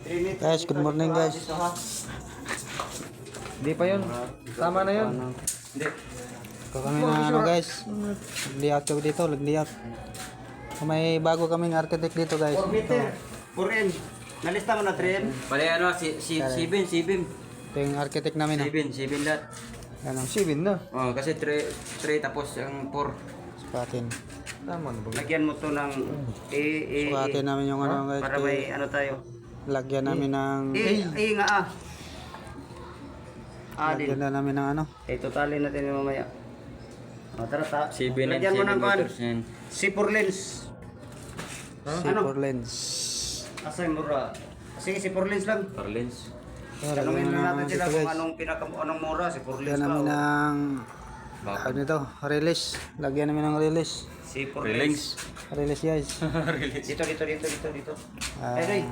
Guys, good morning guys. Hindi pa yun. Tama na yun. Hindi. Kami na ano guys. Layout kami dito, layout. May bago kaming architect dito guys. 4 meter. 4M. Nalista mo na 3M? Pali ano, sibin. Ito yung architect namin. Sibin lahat. Ano, Sibin na. Oh, kasi 3 tapos ang 4. sukatin. Tama na ba? Lagyan mo to ng Sukatin namin yung ano guys. para may ano tayo. Lagyan namin ng Nga ah. lagyan na namin ng ano. Totalin natin yung mamaya. Tara ta. Sibin and Lagyan mo ng kuhan. meters yan. C4 lens. C4 lens. Asay mura. Sige, C4 lens lang. Parlens. Tanungin Lagyan na namin natin sila dito kung guys. anong mura. C4 lens Lagyan namin pa. ng ano nito, release. Lagyan namin ng release. C4 lens. Relings. Release guys. Dito. Ah, Edel.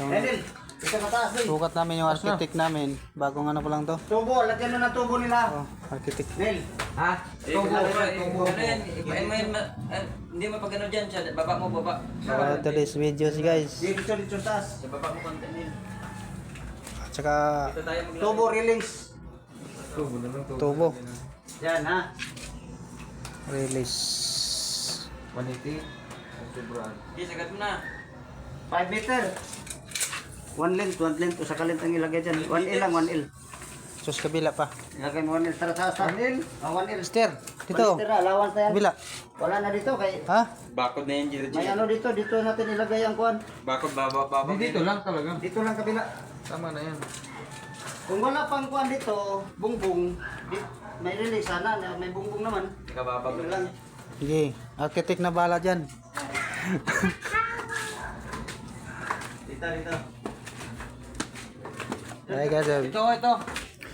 yung Edel. Ito mataas eh. sukat namin yung architect namin. Bagong ano pa lang to. Tubo. Lagyan mo ng tubo nila. Oh, architect. Nel. Ha? Tubo. Ano yan? Hindi mapagano dyan. Sa baba mo, baba. So, today's video si guys. Dito taas. Sa baba mo konti nil. At saka Ito tayo maglaro. Tubo release. tubo. Yan ha. Release. 180. Sige, sagat mo na. 5 meter. 1 length. Usa ka length ang ilagay dyan. 1L lang, 1L. Sus kabila pa. Ilagay mo 1L. Tara taas. 1L. 1L. Mister, dito. Allowance na yan. Kabila. Wala na dito. Kay Ha? Bakod na yan, Jiro. may ano dito. Dito natin ilagay ang kuhan. Bakod, baba. Dito lang talaga. Dito lang kabila. Tama na yan. Kung wala pang kuhan dito, bungbong. May release sana. May bungbong naman. Kababag Ito lang. Sige, architect na bala dyan. Dito. Ay guys, Ito.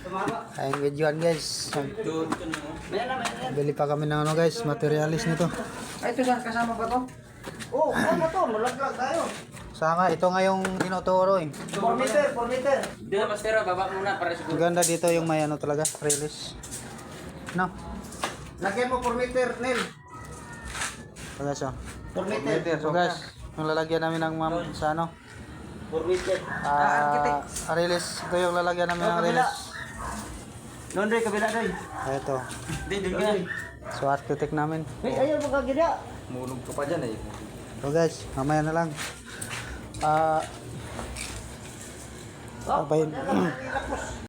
Tumama. ayong videoan guys. Doon na. Mayan na. Bili pa kami ng ano guys, materialis nito. Ay, ito saan? Kasama ba to? Oo, kasama to. Malaglag tayo. Saka ito nga yung tinuturo eh. 4 meter. Doon na, Mastero. Baba muna para siguro. Maganda dito yung may ano talaga, release. No? Lagyan mo 4 meter, Nel. So guys, oh. 4 meter. So guys, yung lalagyan namin ng sa ano, 4 meter. release. Ito yung lalagyan namin ng kabila. release. Doon rin, kabila rin. Ito. Hindi ka. So architect namin. Hey, ayaw mo kagida. Mulog ka pa dyan eh. So guys, mamaya na lang. Oh, Abayin. yan lang, ilapos.